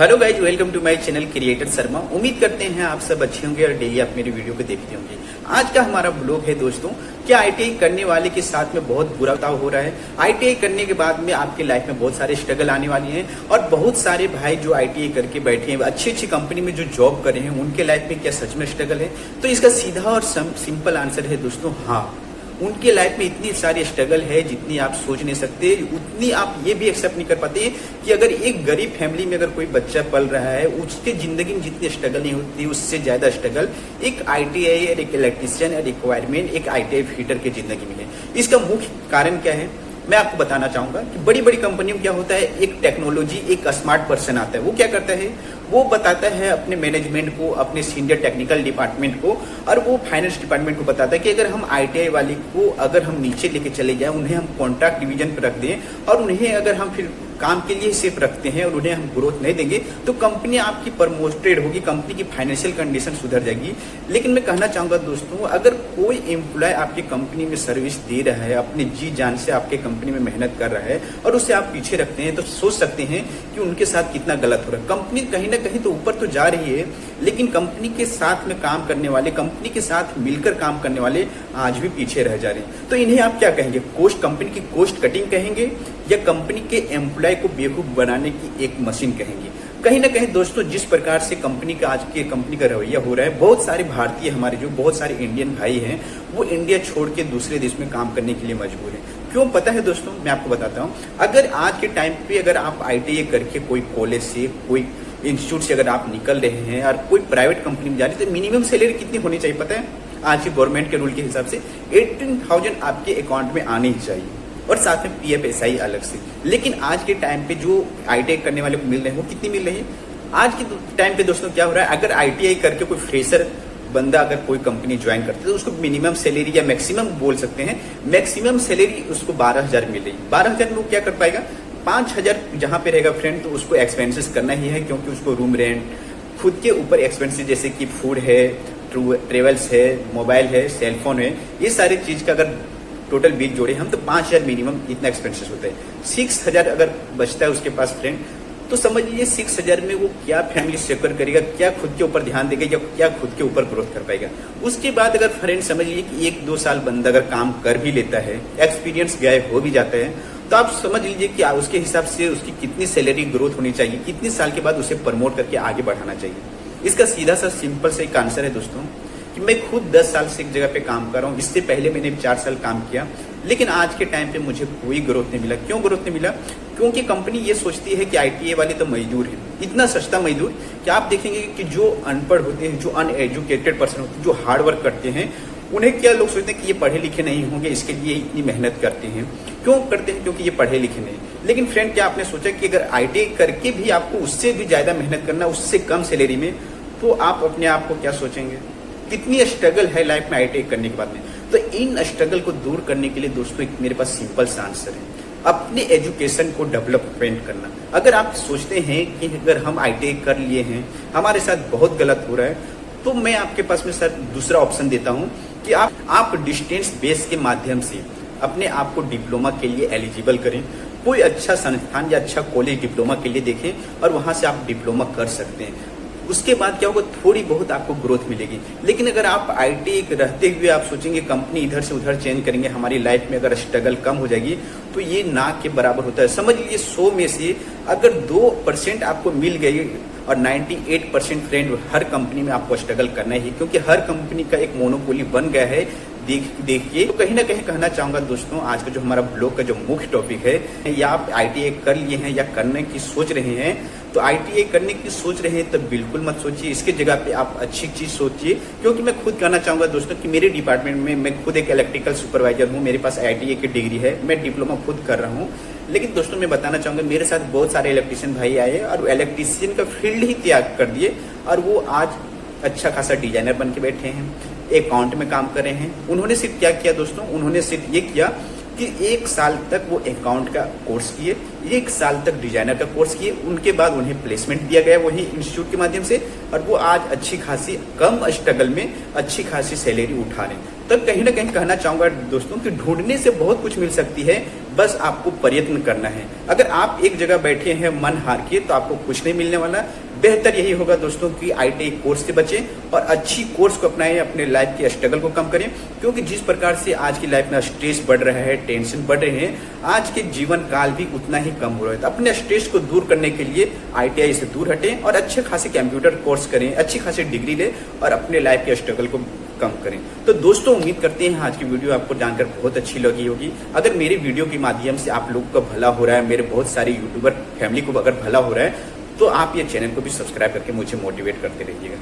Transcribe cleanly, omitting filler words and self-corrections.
Hello guys, welcome to my channel creator Sharma. उम्मीद करते हैं आप सब अच्छे होंगे और डेली आप मेरी वीडियो को देखते होंगे। आज का हमारा ब्लॉग है दोस्तों कि आईटीआई करने वाले के साथ में बहुत बुरा बर्ताव हो रहा है। आईटीआई करने के बाद में आपके लाइफ में बहुत सारे स्ट्रगल आने वाली हैं और बहुत सारे भाई जो आईटीआई करके बैठे हैं, अच्छी अच्छी कंपनी में जो जॉब कर रहे हैं, उनके लाइफ में क्या सच में स्ट्रगल है? तो इसका सीधा और सिंपल आंसर है दोस्तों, हाँ। उनके लाइफ में इतनी सारी स्ट्रगल है जितनी आप सोच नहीं सकते, उतनी आप ये भी एक्सेप्ट नहीं कर पाते कि अगर एक गरीब फैमिली में अगर कोई बच्चा पल रहा है, उसके जिंदगी में जितनी स्ट्रगल नहीं होती उससे ज्यादा स्ट्रगल एक आईटीआई और एक इलेक्ट्रिशियन और रिक्वायरमेंट एक आईटीआई फिटर की जिंदगी में है। इसका मुख्य कारण क्या है मैं आपको बताना चाहूंगा कि बड़ी बड़ी कंपनियों में क्या होता है, एक टेक्नोलॉजी, एक स्मार्ट पर्सन आता है। वो क्या करता है, वो बताता है अपने मैनेजमेंट को, अपने सीनियर टेक्निकल डिपार्टमेंट को और वो फाइनेंस डिपार्टमेंट को बताता है कि अगर हम आईटीआई वाले को अगर हम नीचे लेके चले जाएं, उन्हें हम कॉन्ट्रैक्ट डिवीजन पर रख दें और उन्हें अगर हम फिर काम के लिए सिर्फ रखते हैं और उन्हें हम ग्रोथ नहीं देंगे तो कंपनी आपकी प्रमोटेड होगी, कंपनी की फाइनेंशियल कंडीशन सुधर जाएगी। लेकिन मैं कहना चाहूंगा दोस्तों, अगर कोई एम्प्लॉय आपकी कंपनी में सर्विस दे रहा है, अपनी जी जान से आपके कंपनी में मेहनत कर रहा है और उससे आप पीछे रखते हैं, तो सोच सकते हैं कि उनके साथ कितना गलत हो रहा है। कंपनी कहीं ना कहीं तो ऊपर तो जा रही है, लेकिन कंपनी के साथ में काम करने वाले, कंपनी के साथ मिलकर काम करने वाले आज भी पीछे रह जा रहे हैं। तो इन्हें आप क्या कहेंगे? कंपनी की कॉस्ट कटिंग कहेंगे या कंपनी के एम्प्लॉय को बेवकूफ बनाने की एक मशीन कहेंगे? कहीं ना कहीं दोस्तों, जिस प्रकार से कंपनी का आज के कंपनी का रवैया हो रहा है, बहुत सारे भारतीय हमारे जो बहुत सारे इंडियन भाई हैं वो इंडिया छोड़ के दूसरे देश में काम करने के लिए मजबूर है। क्यों पता है दोस्तों? मैं आपको बताता हूँ। अगर आज के टाइम पे अगर आप आईटीआई करके कोई कॉलेज से, कोई इंस्टीट्यूट से अगर आप निकल रहे हैं और कोई प्राइवेट कंपनी में जा रहे हैं, तो मिनिमम सैलरी कितनी होनी चाहिए पता है? आज की गवर्नमेंट के रूल के हिसाब से 18,000 आपके अकाउंट में आनी ही चाहिए और साथ में पीएफ एसआई अलग से। लेकिन आज के टाइम पे जो आईटीआई करने वाले को मिल रहे हैं वो कितनी मिल रही है? आज के टाइम पे दोस्तों क्या हो रहा है, अगर आईटीआई करके कोई फ्रेशर बंदा अगर कोई कंपनी ज्वाइन करता है तो उसको मिनिमम सैलरी या मैक्सिमम बोल सकते हैं, मैक्सिमम सैलरी उसको 12,000 मिल रही है। 12,000 में वो क्या कर पाएगा? 5,000 जहां पे रहेगा फ्रेंड, तो उसको एक्सपेंसेस करना ही है, क्योंकि उसको रूम रेंट, खुद के ऊपर एक्सपेंसेस जैसे कि फूड है, ट्रेवल्स है, मोबाइल है, सेलफोन है, ये सारी चीज का अगर टोटल बिल जोड़े हम तो 5,000 मिनिमम इतना एक्सपेंसेस होता है। 6,000 अगर बचता है उसके पास फ्रेंड, तो समझ लीजिए 6,000 में वो क्या फैमिली सेक्योर करेगा, क्या खुद के ऊपर ध्यान देगा या क्या खुद के ऊपर ग्रोथ कर पाएगा। उसके बाद अगर फ्रेंड समझ लीजिए कि 1-2 साल बंदा अगर काम कर भी लेता है, एक्सपीरियंस गायब हो भी जाता है, तो आप समझ लीजिए कि उसके हिसाब से उसकी कितनी सैलरी ग्रोथ होनी चाहिए, कितने साल के बाद उसे प्रमोट करके आगे बढ़ाना चाहिए। इसका सीधा सा सिंपल सा एक आंसर है दोस्तों कि मैं खुद 10 साल से एक जगह पे काम कर रहा हूँ। इससे पहले मैंने 4 साल काम किया, लेकिन आज के टाइम पे मुझे कोई ग्रोथ नहीं मिला। क्यों ग्रोथ नहीं मिला? क्योंकि कंपनी ये सोचती है कि आईटीआई वाले तो मजदूर हैं, इतना सस्ता मजदूर कि आप देखेंगे कि जो अनपढ़ होते हैं, जो अनएजुकेटेड पर्सन होते हैं, जो हार्ड वर्क करते हैं, उन्हें क्या लोग सोचते हैं कि ये पढ़े लिखे नहीं होंगे, इसके लिए इतनी मेहनत करते हैं। क्यों करते हैं? क्योंकि ये पढ़े लिखे नहीं। लेकिन फ्रेंड, क्या आपने सोचा कि अगर आईटीआई करके भी आपको उससे भी ज्यादा मेहनत करना, उससे कम सैलरी में, तो आप अपने आप को क्या सोचेंगे? कितनी स्ट्रगल है लाइफ में आईटीआई करने के बाद में। तो इन स्ट्रगल को दूर करने के लिए दोस्तों एक मेरे पास सिंपल सा आंसर है, अपने एजुकेशन को डेवलपमेंट करना। अगर आप सोचते हैं कि अगर हम आईटीआई कर लिए हैं, हमारे साथ बहुत गलत हो रहा है, तो मैं आपके पास में सर दूसरा ऑप्शन देता हूं कि आप डिस्टेंस बेस के माध्यम से अपने आप को डिप्लोमा के लिए एलिजिबल करें। कोई अच्छा संस्थान या अच्छा कॉलेज डिप्लोमा के लिए देखें और वहां से आप डिप्लोमा कर सकते हैं। उसके बाद क्या होगा, थोड़ी बहुत आपको ग्रोथ मिलेगी। लेकिन अगर आप आईटीआई रहते हुए आप सोचेंगे कंपनी इधर से उधर चेंज करेंगे, हमारी लाइफ में अगर स्ट्रगल कम हो जाएगी, तो ये ना के बराबर होता है। समझ लीजिए 100 में से अगर 2% आपको मिल गई और 98% फ्रेंड हर कंपनी में आपको स्ट्रगल करना ही, क्योंकि हर कंपनी का एक मोनोपोली बन गया है देखिए। तो कहीं ना कहीं कहना चाहूंगा दोस्तों, आज का जो हमारा ब्लॉग का जो मुख्य टॉपिक है, या आप आईटीआई कर लिए हैं या करने की सोच रहे हैं, तो आईटीआई करने की सोच रहे हैं तो बिल्कुल मत सोचिए, इसके जगह पे आप अच्छी चीज सोचिए। क्योंकि मैं खुद कहना चाहूंगा दोस्तों कि मेरे डिपार्टमेंट में मैं खुद एक इलेक्ट्रिकल सुपरवाइजर हूँ, मेरे पास आईटीआई की डिग्री है, मैं डिप्लोमा खुद कर रहा हूँ। लेकिन दोस्तों मैं बताना चाहूंगा, मेरे साथ बहुत सारे इलेक्ट्रिशियन भाई आए और इलेक्ट्रिशियन का फील्ड ही त्याग कर दिए और वो आज अच्छा खासा डिजाइनर बन के बैठे हैं, अकाउंट में काम कर रहे हैं। उन्होंने सिर्फ क्या किया दोस्तों, उन्होंने सिर्फ ये किया कि 1 साल तक वो अकाउंट का कोर्स किए, 1 साल तक डिजाइनर का कोर्स किए, उनके बाद उन्हें प्लेसमेंट दिया गया वही इंस्टीट्यूट के माध्यम से, और वो आज अच्छी खासी कम स्ट्रगल में अच्छी खासी सैलरी उठा रहे हैं। तो कहीं ना कहीं कहना चाहूंगा दोस्तों कि ढूंढने से बहुत कुछ मिल सकती है, बस आपको प्रयत्न करना है। अगर आप एक जगह बैठे हैं मन हार के तो आपको कुछ नहीं मिलने वाला। बेहतर यही होगा दोस्तों कि ITI कोर्स से बचें और अच्छी कोर्स को अपनाएं, अपने लाइफ के स्ट्रगल को कम करें। क्योंकि जिस प्रकार से आज की लाइफ में स्ट्रेस बढ़ रहा है, टेंशन बढ़ रहे हैं, आज के जीवन काल भी उतना ही कम हो रहा है। तो अपने स्ट्रेस को दूर करने के लिए ITI से दूर हटें और अच्छे खासे कंप्यूटर कोर्स करें, अच्छी खासी डिग्री लें और अपने लाइफ के स्ट्रगल को कम करें। तो दोस्तों उम्मीद करते हैं आज की वीडियो आपको जानकर बहुत अच्छी लगी होगी। अगर मेरे वीडियो के माध्यम से आप लोगों का भला हो रहा है, मेरे बहुत सारे यूट्यूबर फैमिली को अगर भला हो रहा है, तो आप ये चैनल को भी सब्सक्राइब करके मुझे मोटिवेट करते रहिएगा।